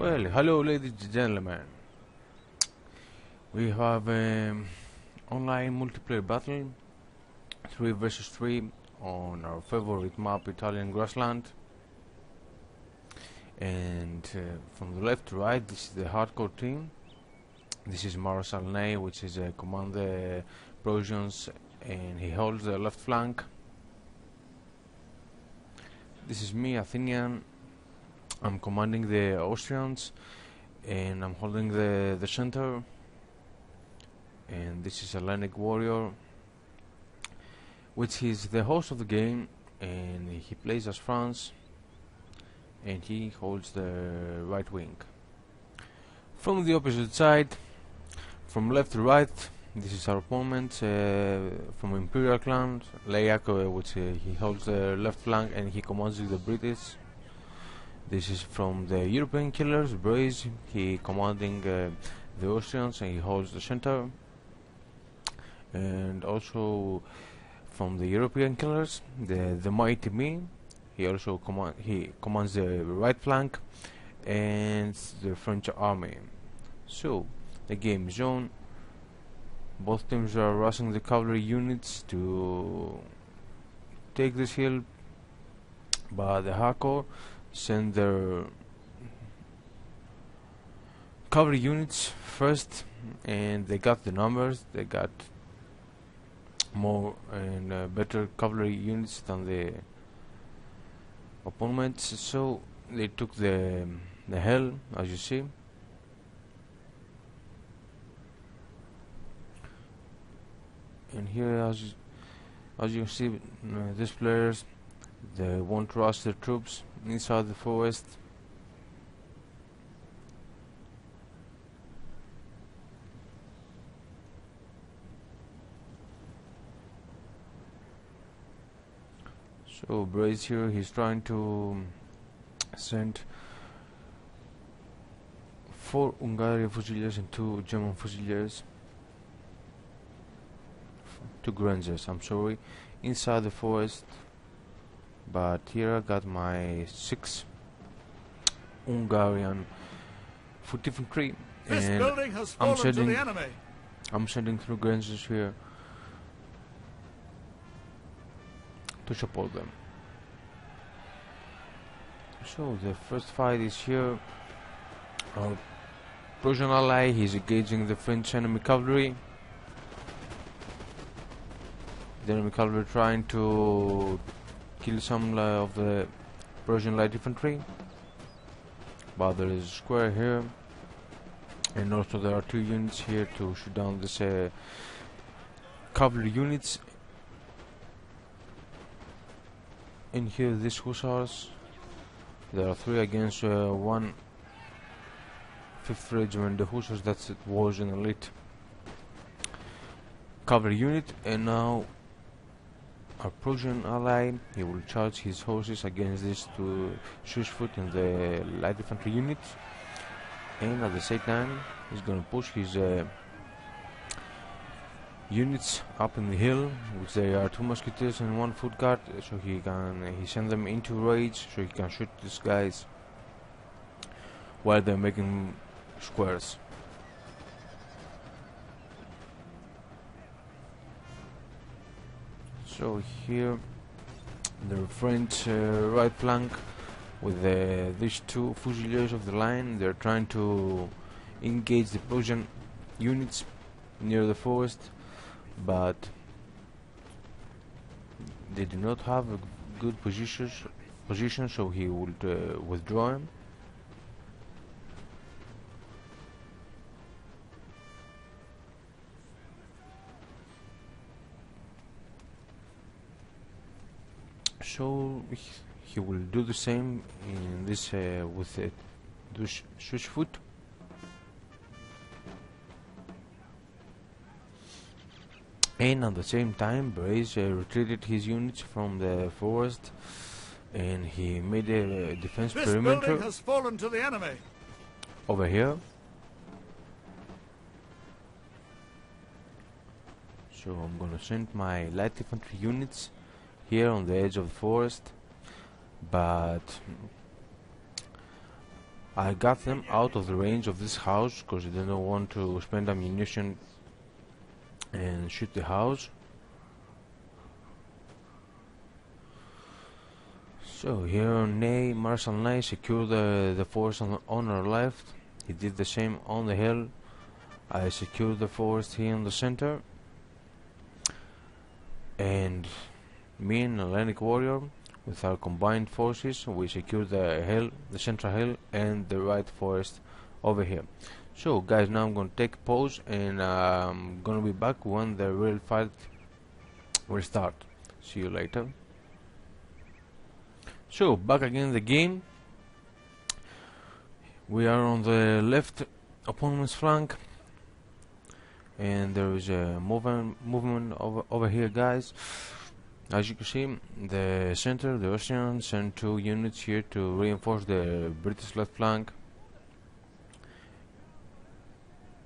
Well, hello ladies and gentlemen. We have online multiplayer battle 3 versus 3 on our favorite map, Italian Grassland. And from the left to right, this is the hardcore team. This is Marshal Ney, which is command the Prussians, and he holds the left flank. This is me, Athenian. I'm commanding the Austrians, and I'm holding the center. And this is Hellenic Warrior, which is the host of the game, and he plays as France, and he holds the right wing. From the opposite side, from left to right, this is our opponent from Imperial Clan, Leyak, which he holds the left flank and he commands the British. This is from the European Killers, Braze, he commanding the Austrians and he holds the center. And also from the European Killers, the Mighty Me, he also commands the right flank and the French army. So the game is on. Both teams are rushing the cavalry units to take this hill, but the hardcore send their cavalry units first, and they got the numbers. They got more and better cavalry units than the opponents, so they took the hill, as you see. And here, as you see, these players, they won't rush their troops inside the forest. So Brace here, he's trying to send 4 Hungarian Fusiliers and 2 German Fusiliers, 2 Grangers, I'm sorry, inside the forest. But here I got my 6 Hungarian foot infantry, and I'm sending 3 Grangers here to support them. So the first fight is here. Our Prussian ally, he's engaging the French enemy cavalry. The enemy cavalry trying to kill some of the Prussian light infantry, but there is a square here, and also there are 2 units here to shoot down this cavalry units. And here these hussars, there are 3 against 1 5th regiment. The hussars, that was an elite cavalry unit. And now our Prussian ally, he will charge his horses against these 2 Swiss foot and the light infantry units, and at the same time he's gonna push his units up in the hill, which they are 2 musketeers and 1 foot guard, so he send them into rage so he can shoot these guys while they're making squares. So here the French right flank with these 2 Fusiliers of the line, they're trying to engage the Prussian units near the forest, but they do not have a good position, so he would withdraw him. So he will do the same in this with the Swiss foot. And at the same time, Brace retreated his units from the forest, and he made a defense perimeter. Building has fallen to the enemy. Over here. So I'm gonna send my light infantry units here on the edge of the forest, but I got them out of the range of this house because I didn't want to spend ammunition and shoot the house. So here Marshal Ney secured the forest on our left. He did the same on the hill. I secured the forest here in the center. And me and Hellenic Warrior, with our combined forces, we secured the hill, the central hill, and the right forest over here. So guys, now I'm gonna take a pause, and I'm gonna be back when the real fight will start. See you later. So back again in the game. We are on the left opponent's flank, and there is a movement over here, guys. As you can see, the center, the Russians sent 2 units here to reinforce the British left flank.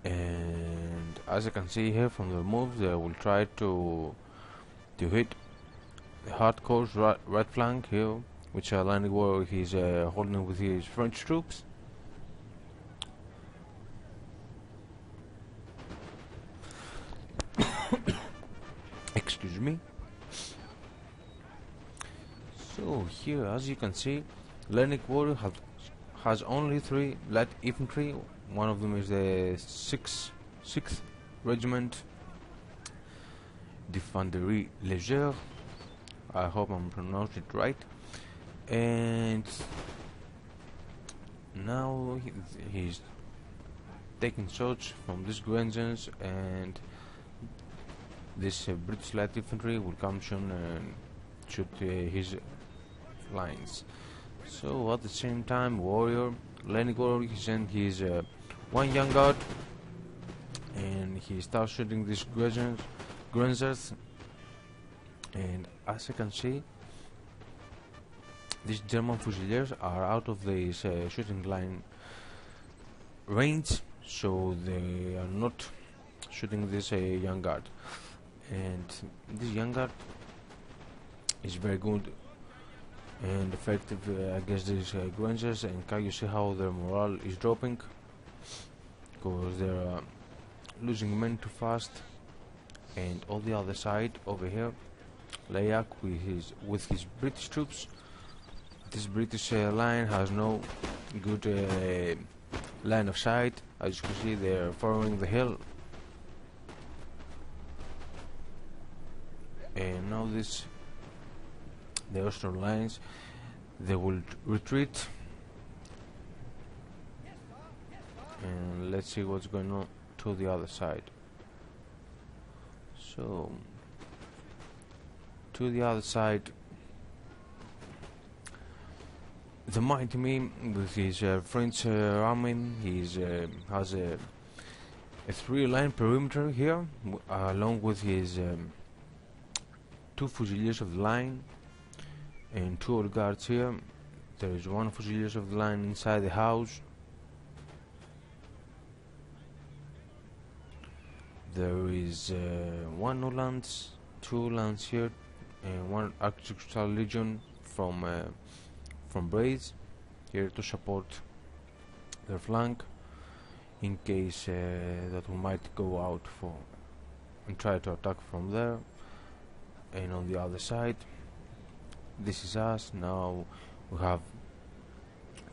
And as you can see here from the moves, they will try to hit the hardcore's right flank here, which Atlantic War he's holding with his French troops. Excuse me. So here, as you can see, Atlantic War has only 3 light infantry. One of them is the 6th Regiment d'Infanterie Légère. I hope I'm pronouncing it right. And now he's taking shots from these Grenzens, and this British light infantry will come soon and shoot his lines. So at the same time, Atlantic Warrior, he sent his 1 young guard, and he starts shooting these Grenzers. And as you can see, these German Fusiliers are out of this shooting line range, so they are not shooting this young guard. And this young guard is very good and effective against these Grenzers. And can you see how their morale is dropping, because they are losing men too fast. And on the other side over here, Layak with his British troops. This British line has no good line of sight. As you can see, they are following the hill. And now the Austrian lines, they will retreat. And let's see what's going on to the other side. So to the other side, the mighty me with his French army, he has a 3-line perimeter here, along with his 2 Fusiliers of the line and 2 old guards here. There is 1 Fusiliers of the line inside the house. There is 1 Uhlans, 2 Uhlans here, and 1 Architectural Legion from Braze here to support their flank, in case that we might go out for and try to attack from there. And on the other side, this is us. Now we have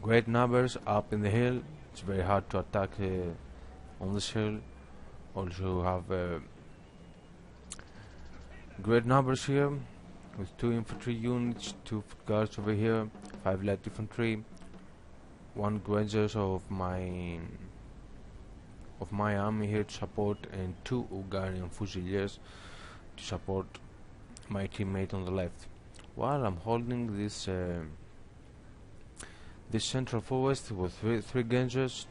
great numbers up in the hill. It's very hard to attack on this hill. Also have great numbers here, with 2 infantry units, 2 foot guards over here, 5 light infantry, 1 Grenzers of my army here to support, and 2 Hungarian Fusiliers to support my teammate on the left. While I'm holding this central forest with 3 Grenzers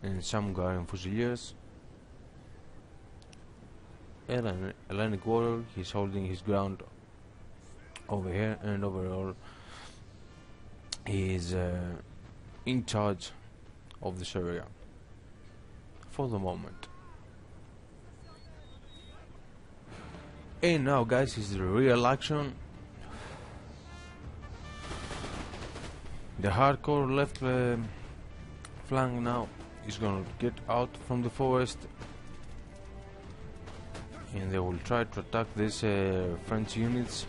and some Hungarian Fusiliers, Hellenic Warrior, he's holding his ground over here, and overall he is in charge of this area for the moment. And now, guys, is the real action. The hardcore left flank now is gonna get out from the forest, and they will try to attack these French units.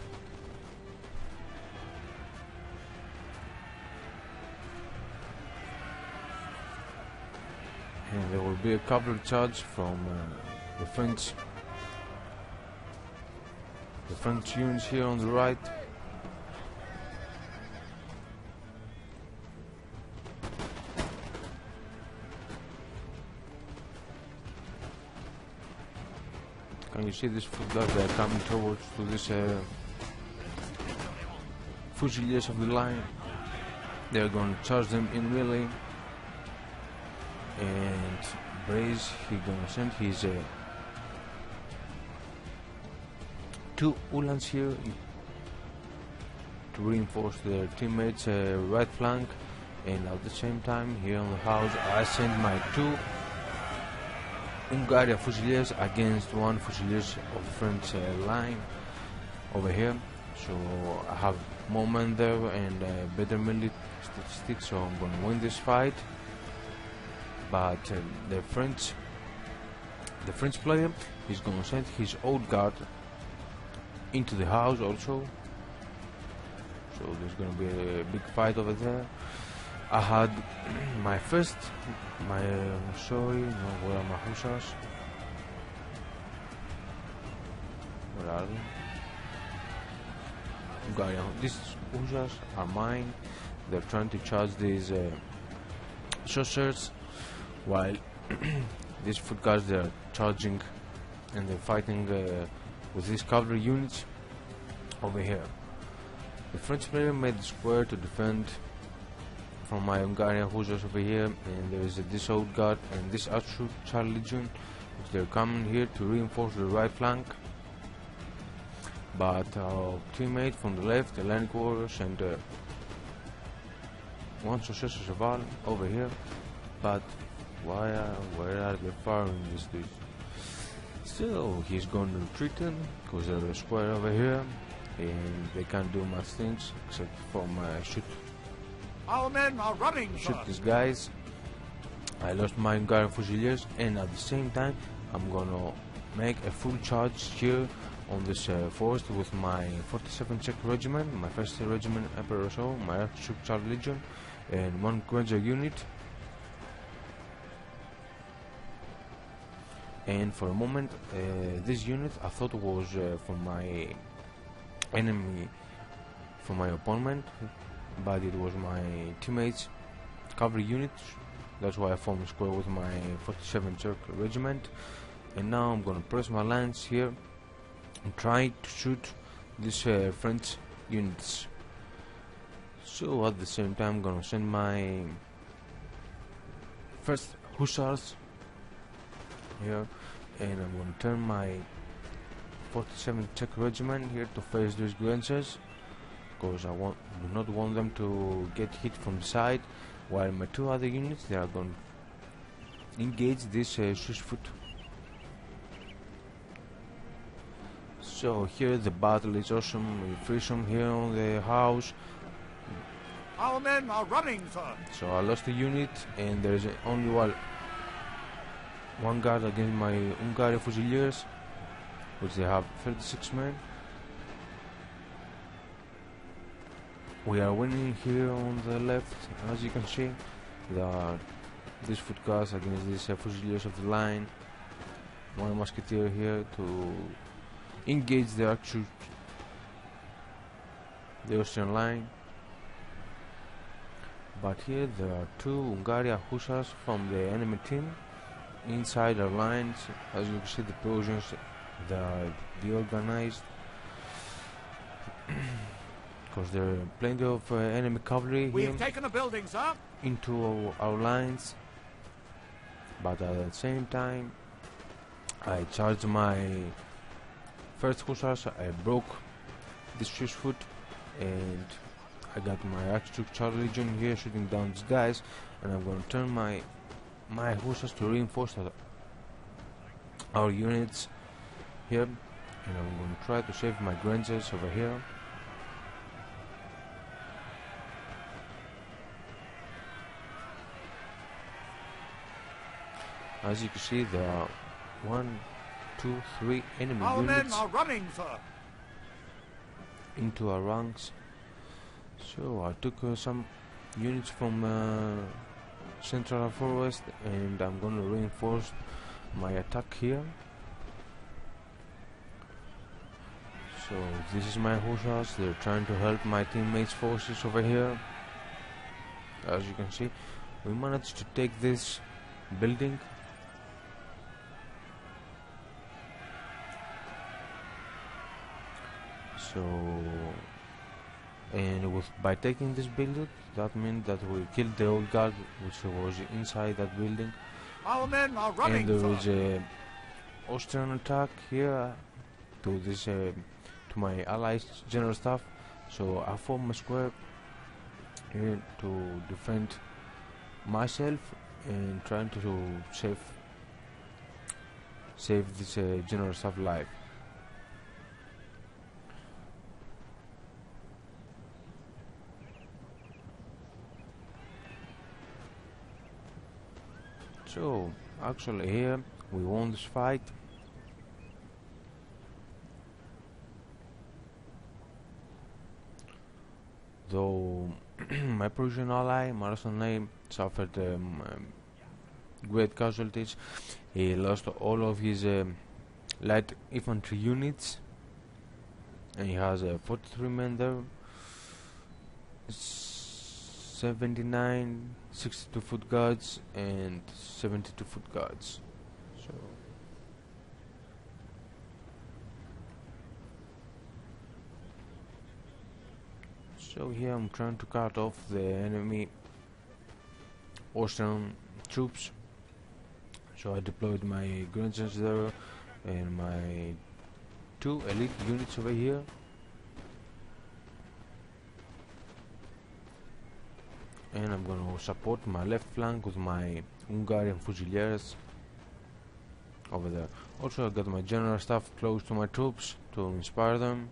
And there will be a cavalry charge from the French units here on the right. Can you see this foot guard? They are coming towards to this Fusiliers of the line. They are going to charge them in melee. And Braze, he's gonna send his 2 Uhlans here to reinforce their teammates' right flank, and at the same time here on the house I send my 2 Hungarian Fusiliers against 1 Fusiliers of the French line over here. So I have more men there and better melee statistics, so I'm gonna win this fight. But the French player is going to send his old guard into the house also, so there's going to be a big fight over there. I had my sorry, no, where are my hussars? Where are they? Hungarian. These hussars are mine. They're trying to charge these saucers, while these foot guards, they are charging and they're fighting with these cavalry units over here. The French player made the square to defend from my Hungarian hussars over here, and there is this old guard and this Archer Legion, which they're coming here to reinforce the right flank. But our teammate from the left, the Land Warriors, and 1 Successor Cheval over here. But where are they firing this dude? Still, he's going to retreat them because they're a square over here and they can't do much things except from shoot. Our men are running. Shoot these guys. I lost my Hungarian Fusiliers, and at the same time I'm gonna make a full charge here on this forest with my 47 Czech regiment, my 1st regiment Emperor so, my Archer Legion, and 1 Granger unit. And for a moment this unit I thought was from my enemy, from my opponent, but it was my teammates' cavalry unit. That's why I formed a square with my 47 Czech regiment, and now I'm gonna press my lance here and try to shoot these French units. So at the same time I'm gonna send my 1st Hussars here, and I'm going to turn my 47 Czech regiment here to face these Grangers, because do not want them to get hit from the side, while my 2 other units, they are going to engage this Swiss foot. So here the battle is awesome, fearsome here on the house. Our men are running, sir. So I lost a unit, and there is only one guard against my Hungarian Fusiliers, which they have 36 men. We are winning here on the left, as you can see. There are these foot guards against these Fusiliers of the line. 1 musketeer here to engage the Austrian line. But here there are 2 Hungarian hussars from the enemy team inside our lines. As you can see, the Persians, they are deorganized because there are plenty of enemy cavalry here. We've taken a building, sir. Into our lines, but at the same time I charged my 1st hussars. I broke this Swiss foot, and I got my Archer Legion here shooting down these guys, and I'm going to turn my hussars to reinforce our units here, and I'm going to try to save my Grangers over here. As you can see, there are 1, 2, 3 enemy Our men units are running, sir. into our ranks. So I took some units from Central Forest, and I'm gonna reinforce my attack here. So this is my hussars. They're trying to help my teammates' forces over here. As you can see, we managed to take this building. So, and by taking this building, that means that we killed the old guard which was inside that building. Our men are running, And there sir. is a Austrian attack here to this to my allies' general staff. So I form a square here to defend myself and trying to save this general staff life. So actually here we won this fight. Though my Prussian ally, Marcel, suffered great casualties. He lost all of his light infantry units, and he has 43 men there, 79 62-foot guards and 72-foot guards. So here I'm trying to cut off the enemy Austrian troops. So I deployed my grenadiers there and my 2 elite units over here. And I'm going to support my left flank with my Hungarian Fusiliers over there. Also I got my general staff close to my troops to inspire them.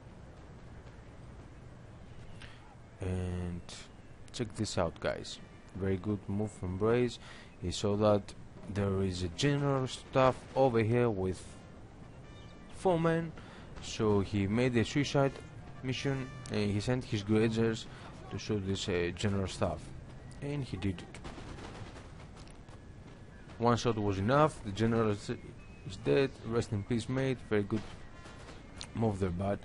And check this out, guys. Very good move from Braze. He saw that there is a general staff over here with 4 men, so he made a suicide mission and he sent his grenadiers to shoot this general staff, and he did it. One shot was enough. The general is dead. Rest in peace, mate. Very good move there, bud.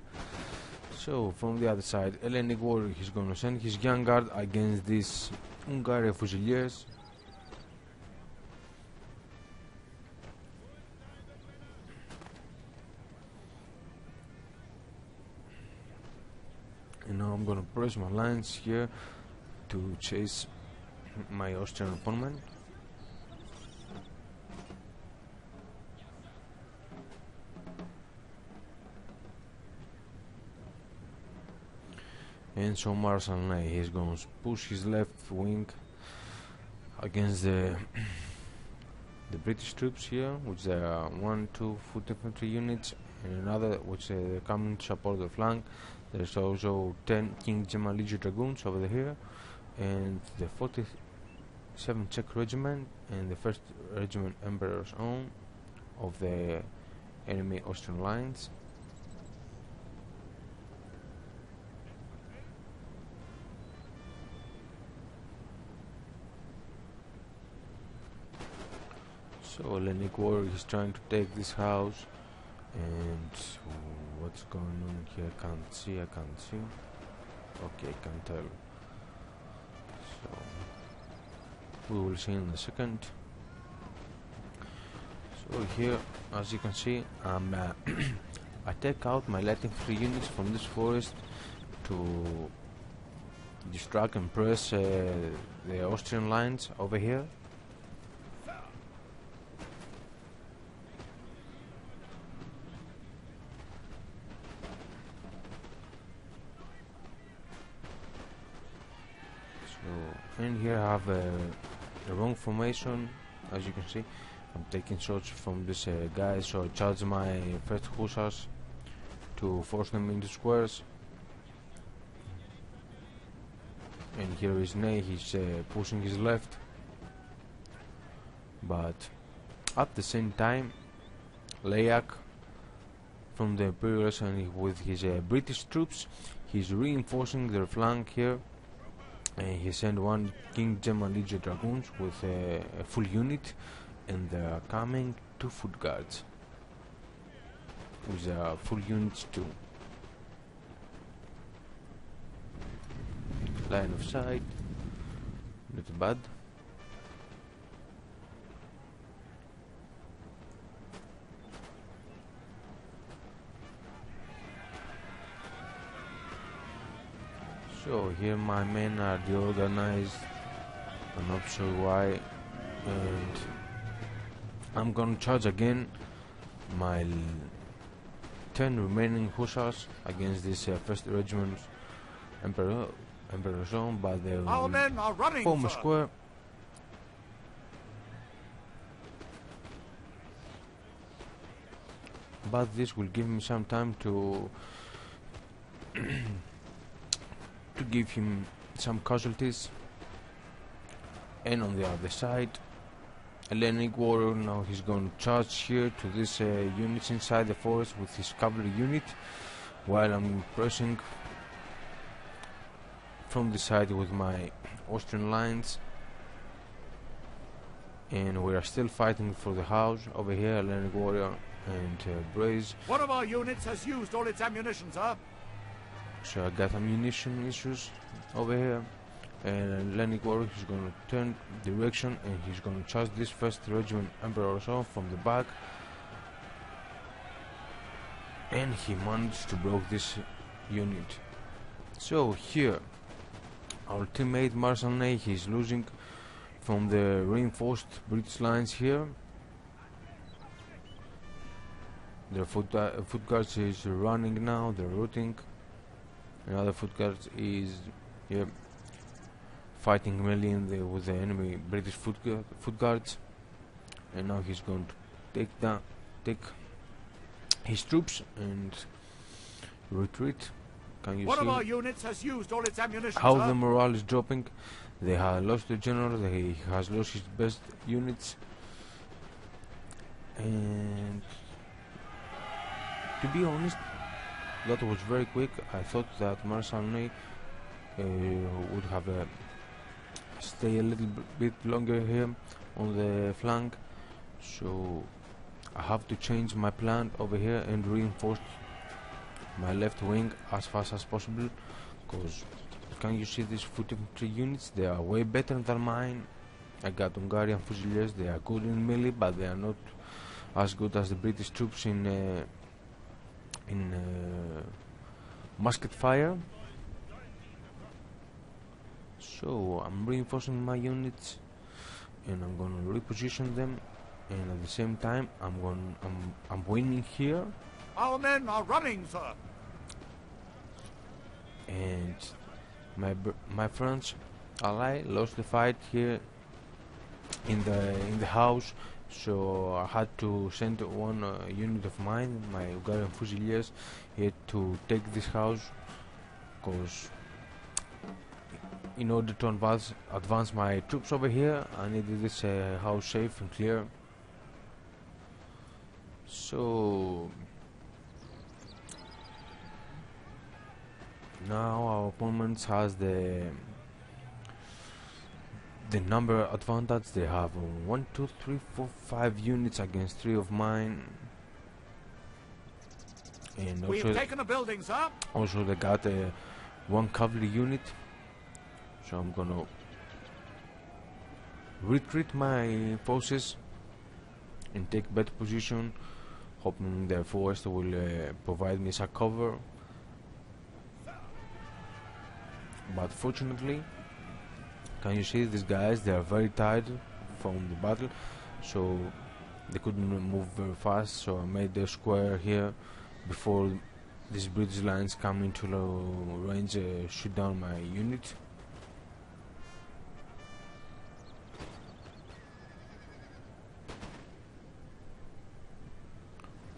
So from the other side, Hellenic warrior, he's gonna send his young guard against these Hungarian Fusiliers. And now I'm gonna press my lines here to chase my Austrian opponent. And so Marshal, he's going to push his left wing against the British troops here, which there are 1, 2 foot infantry units, and another which coming to support the flank. There's also 10 King Jamaliji Dragoons over here, and the 47th Czech Regiment and the 1st Regiment Emperor's Own of the enemy Austrian lines. So Hellenic warrior is trying to take this house, and what's going on here? I can't see. Okay, I can tell. So we will see in a second. So here, as you can see, I take out my light infantry units from this forest to distract and press the Austrian lines over here. And here I have a wrong formation. As you can see, I'm taking shots from this guy, so I charge my first hussars to force them into squares. And here is Ney, he's pushing his left, but At the same time, Leyak from the Imperials and with his British troops, he's reinforcing their flank here, and he sent one King Gemma Legion Dragoons with a full unit, and they are coming 2 foot guards with full units too. Line of sight, not bad. So here my men are deorganized, I'm not sure why, and I'm gonna charge again my 10 remaining hussars against this 1st Regiment Emperor Zone, but they Our men are running, form a sir. square. But this will give me some time to to give him some casualties. And on the other side, Hellenic warrior, now he's going to charge here to these units inside the forest with his cavalry unit, while I'm pressing from the side with my Austrian lines. And we are still fighting for the house over here, Hellenic warrior and Braze. One of our units has used all its ammunition, sir. So I got ammunition issues over here, and Hellenic warrior is going to turn direction and he's going to charge this 1st Regiment Emperor Zone from the back, and he managed to break this unit. So here our teammate Marshal Ney, he's losing from the reinforced British lines here. Their foot guards is running now, they're routing. Another foot guard is fighting melee with the enemy British foot guards, and now he's going to take his troops and retreat. Can you One see of our units has used all its ammunition, how sir. the morale is dropping? They have lost the general, he has lost his best units, and to be honest, that was very quick. I thought that Marshal Ney would have stay a little bit longer here on the flank, so I have to change my plan over here and reinforce my left wing as fast as possible, because can you see these foot infantry units? They are way better than mine. I got Hungarian Fusiliers, they are good in melee, but they are not as good as the British troops in musket fire. So I'm reinforcing my units and I'm going to reposition them, and at the same time I'm winning here. Our men are running, sir. And my French ally lost the fight here in the house, so I had to send one unit of mine, my Hungarian Fusiliers, here to take this house, because in order to advance my troops over here, I needed this house safe and clear. So now our opponent has the number advantage. They have 1, 2, 3, 4, 5 units against 3 of mine, and We've taken a building, sir. also they got one cavalry unit. So I'm gonna retreat my forces and take better position, hoping the forest will provide me some cover. But fortunately, can you see these guys? They are very tired from the battle, so they couldn't move very fast. So I made the square here before these British lines come into range, shoot down my unit.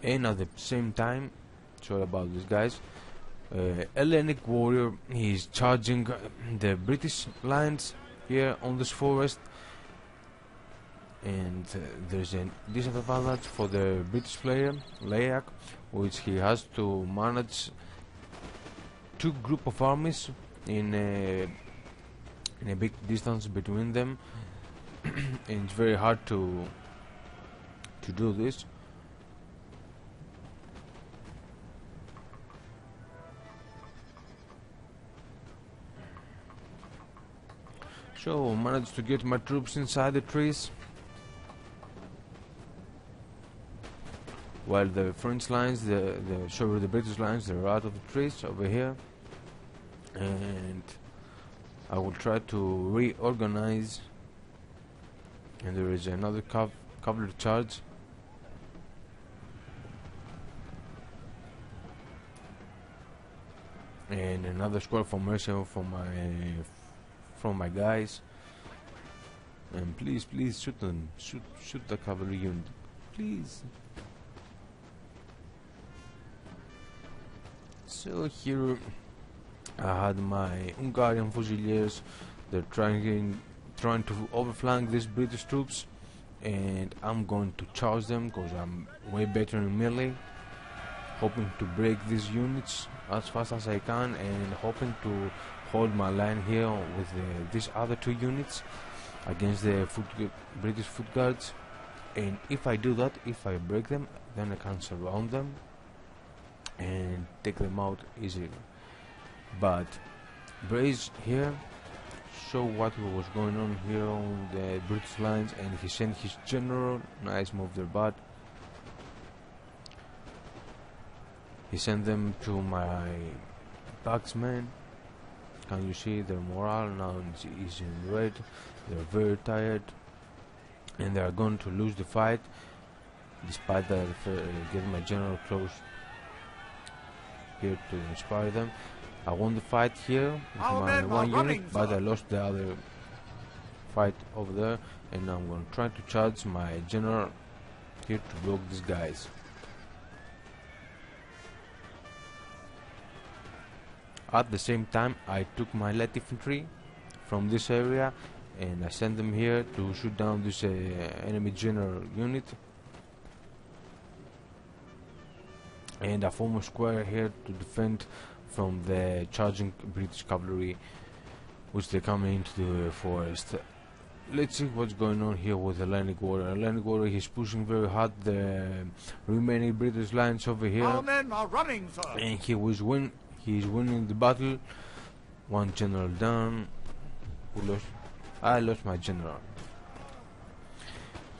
And at the same time, sorry about these guys, Hellenic warrior, he's charging the British lines here on this forest, and there's a disadvantage for the British player, Leyak, which he has to manage two group of armies in a big distance between them, and it's very hard to do this. So managed to get my troops inside the trees, while the French lines, the British lines, they're out of the trees over here, and I will try to reorganize. And there is another cavalry charge. And another square formation from my guys. And please shoot them. Shoot the cavalry unit. Please. So here I had my Hungarian Fusiliers. They're trying to overflank these British troops, and I'm going to charge them because I'm way better in melee, hoping to break these units as fast as I can, and hoping to hold my line here with these other two units against the British foot guards. And if I do that, if I break them, then I can surround them and take them out easily. But Braze here saw what was going on here on the British lines, and he sent his general. Nice move there, but he sent them to my backsmen. Can you see their morale now is in red? They're very tired, and they are going to lose the fight, despite that getting my general close here to inspire them. I won the fight here with my one unit, but I lost the other fight over there, and I'm going to try to charge my general here to block these guys. At the same time, I took my light infantry from this area and I sent them here to shoot down this enemy general unit, and I form a square here to defend from the charging British cavalry, which they're coming into the forest. Let's see what's going on here with the Atlantic Warrior. Atlantic Warrior, he's pushing very hard the remaining British lines over here. Our men are running, sir. And he's winning the battle. One general down. I lost my general.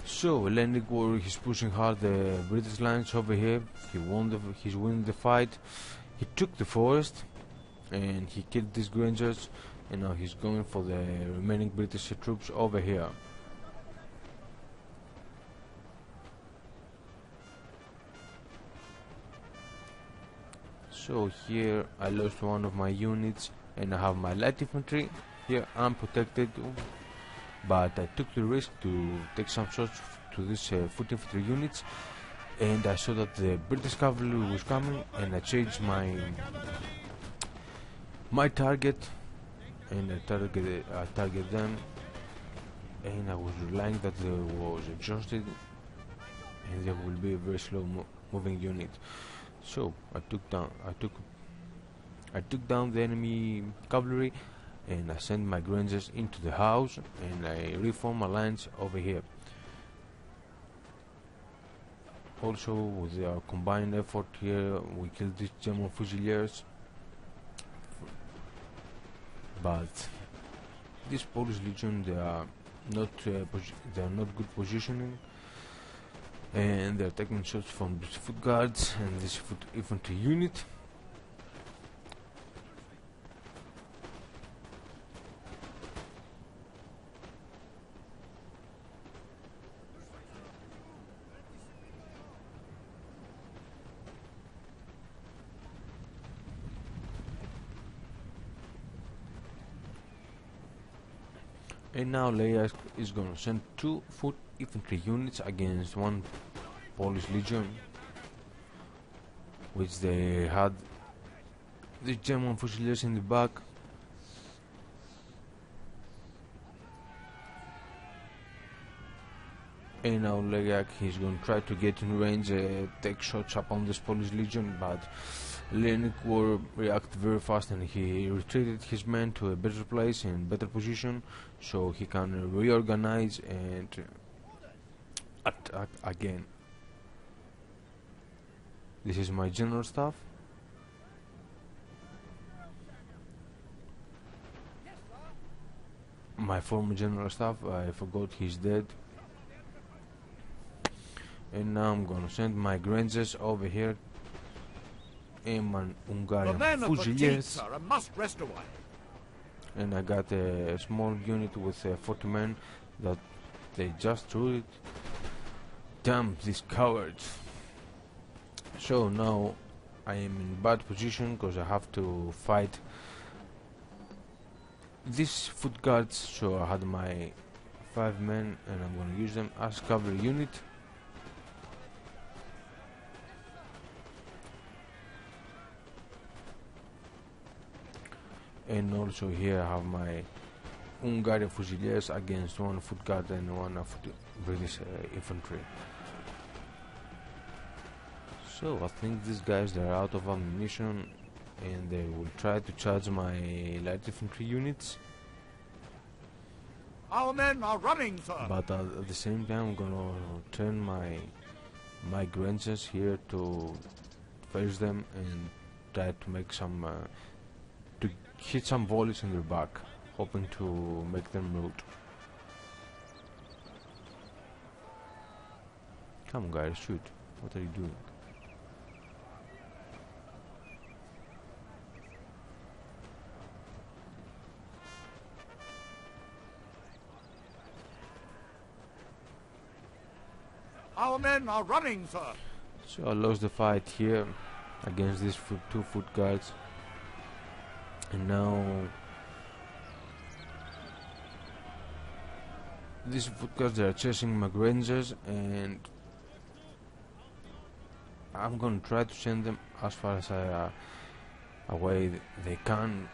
So Atlantic Warrior, he's pushing hard the British lines over here. He's winning the fight. He took the forest and he killed these Grangers, and now he's going for the remaining British troops over here. So here I lost one of my units, and I have my light infantry. Here I'm protected, but I took the risk to take some shots to these foot infantry units, and I saw that the British cavalry was coming, and I changed my target, and I target them, and I was relying that they was exhausted and they will be a very slow moving unit. So I took down the enemy cavalry, and I sent my Grangers into the house, and I reformed my lines over here. Also, with our combined effort here, we killed these German Fusiliers, but this Polish Legion, they are not good positioning, and they are taking shots from these foot guards and this foot infantry unit. And now Leia is going to send 2 foot infantry units against 1 Polish Legion, which they had the German Fusiliers in the back. And now Leyak, he's going to try to get in range, take shots upon this Polish Legion, but Lenik War reacted very fast and he retreated his men to a better place and better position, so he can reorganize and attack again. This is my general staff. My former general staff, I forgot he's dead. And now I'm gonna send my Grangers over here. And my The Hungarian men are fatigued, Fusiliers. sir, and must rest a while. And I got a small unit with 40 men that they just threw it. Damn these cowards. So now I am in bad position because I have to fight these foot guards, so I had my 5 men and I'm gonna use them as cavalry unit. And also here I have my Hungarian Fusiliers against 1 foot guard and 1 British infantry. So I think these guys, they're out of ammunition and they will try to charge my light infantry units. Our men are running, sir. But at the same time I'm gonna turn my Grangers here to face them and try to make some to hit some volleys in their back, hoping to make them rout. Come on guys, shoot. What are you doing? Our men are running, sir. So I lost the fight here against these 2 foot guards. And now these foot guards, they are chasing my Grangers and I'm gonna try to send them as far as away they can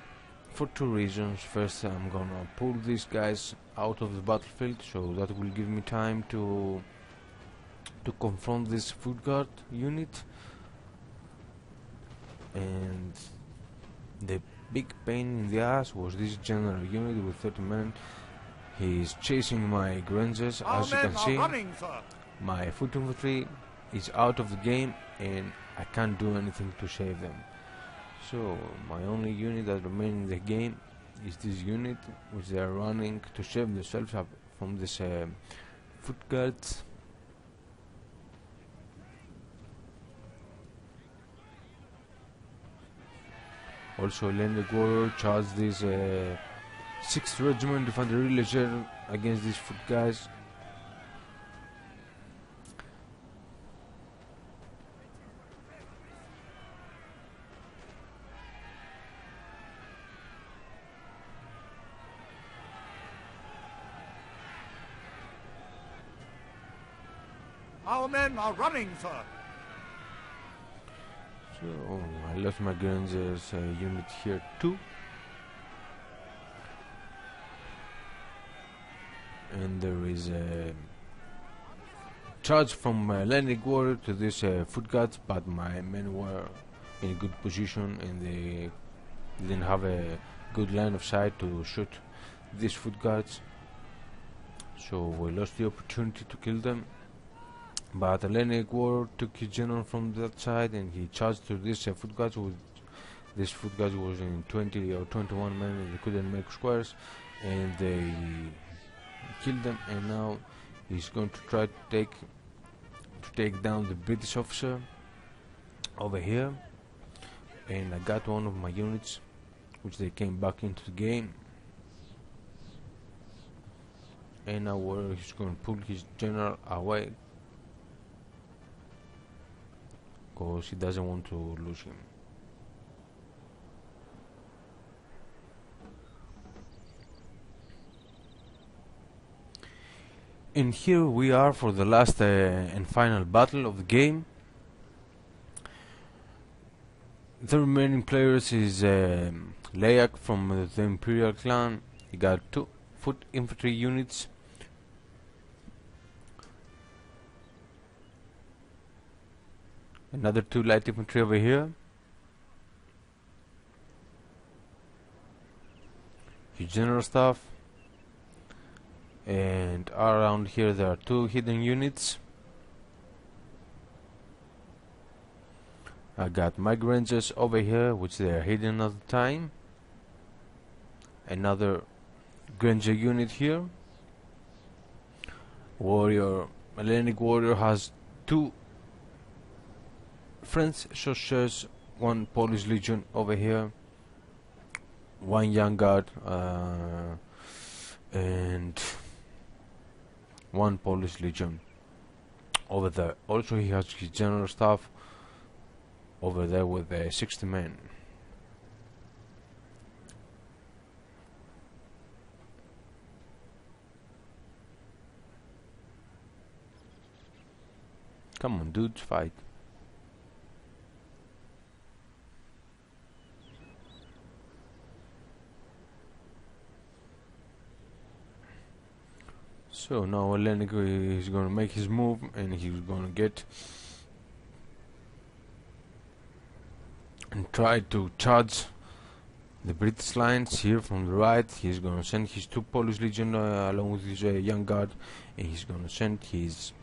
for 2 reasons. First, I'm gonna pull these guys out of the battlefield, so that will give me time to confront this foot guard unit. And the big pain in the ass was this general unit with 30 men. He's chasing my Grangers. Our As you men can are see, running, sir. my foot infantry is out of the game and I can't do anything to save them. So my only unit that remains in the game is this unit, which they are running to save themselves up from this foot guards. Also, Lenik Warrior charged this 6th Regiment Infantry Leger against these foot guys. Our men are running, sir. So I left my Grangers unit here too. And there is a charge from Lenik Warrior to this foot guards, but my men were in a good position and they didn't have a good line of sight to shoot these foot guards, so we lost the opportunity to kill them. But Lenik Warrior took his general from that side and he charged to this foot guards. This foot guards was in 20 or 21 men and they couldn't make squares and they killed them, and now he's going to try to take down the British officer over here. And I got 1 of my units, which they came back into the game. And now he's going to pull his general away because he doesn't want to lose him. And here we are for the last and final battle of the game. The remaining players is Leyak from the Imperial clan. He got 2 foot infantry units Another 2 light infantry over here. His general staff. And around here there are 2 hidden units. I got my Rangers over here, which they are hidden at the time. Another Granger unit here. Hellenic warrior has 2 French soldiers, 1 Polish legion over here, 1 young guard, and 1 Polish legion over there. Also he has his general staff over there with 60 men. Come on dudes, fight. So now Hellenic is gonna make his move and he's gonna get and try to charge the British lines here from the right. He's gonna send his 2 Polish legion along with his young guard, and he's gonna send his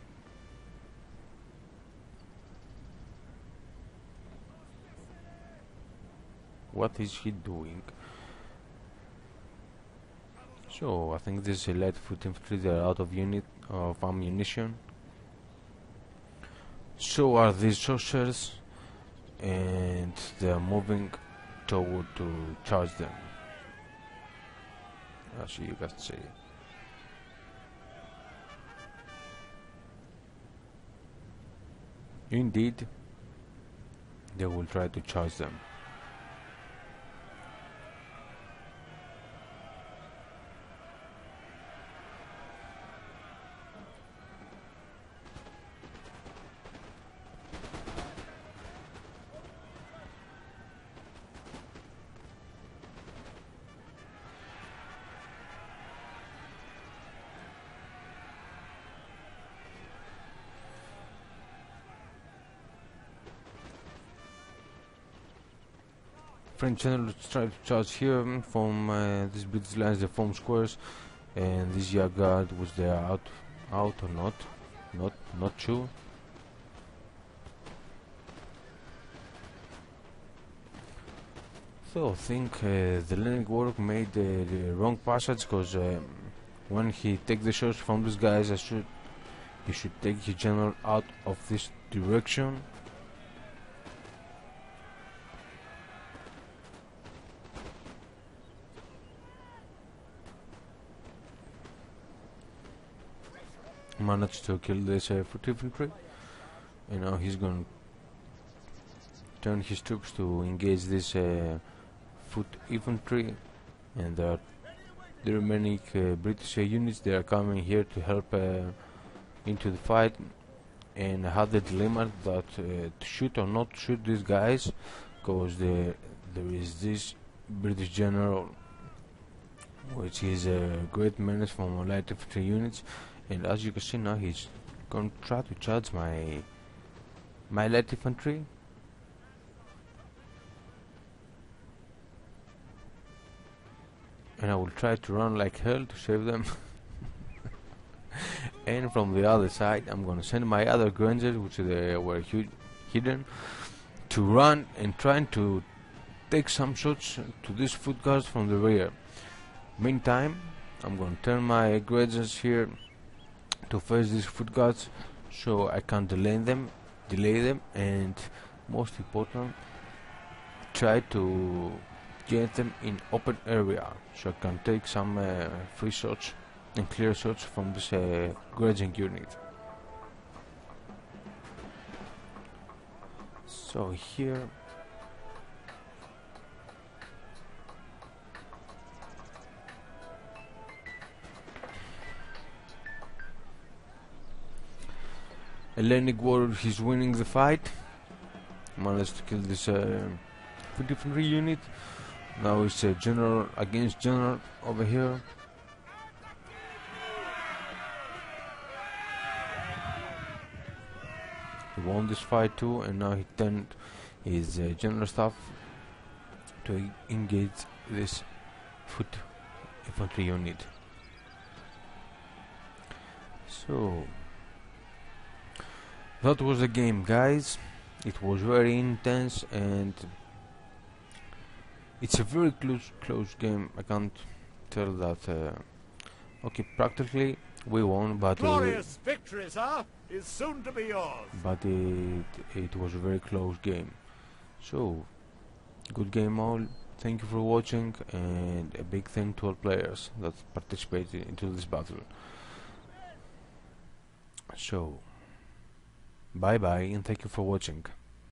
what is he doing? So I think this is a light foot infantry. They are out of ammunition. So are these soldiers, and they are moving toward to charge them, as you can see. Indeed, they will try to charge them. French generals try to charge here from these British lines. They form squares, and this young guard was there out or not sure. So I think the Hellenic warrior made the wrong passage, because when he takes the shots from these guys, he should take his general out of this direction. Managed to kill this foot infantry, and now he's going to turn his troops to engage this foot infantry, and the remaining British units, they are coming here to help into the fight, and have the dilemma that to shoot or not shoot these guys, because there is this British general which is a great menace from light infantry units. And as you can see now, he's going to try to charge my light infantry. And I will try to run like hell to save them. And from the other side, I'm going to send my other Grangers, which they were hidden, to run and trying to take some shots to these foot guards from the rear. Meantime, I'm going to turn my Grangers here to face these foot guards, so I can delay them, and most important, try to get them in open area, so I can take some free shots and clear shots from this grazing unit. So here Hellenic warrior, he's winning the fight. Managed to kill this foot infantry unit. Now it's general against general over here. won this fight too, and now he turned his general staff to engage this foot infantry unit. So that was the game, guys. It was very intense and it's a very close game. I can't tell that. Okay, practically we won, but Glorious victory, sir, is soon to be yours. But it was a very close game. So good game all. Thank you for watching, and a big thank to all players that participated into this battle. So bye bye, and thank you for watching.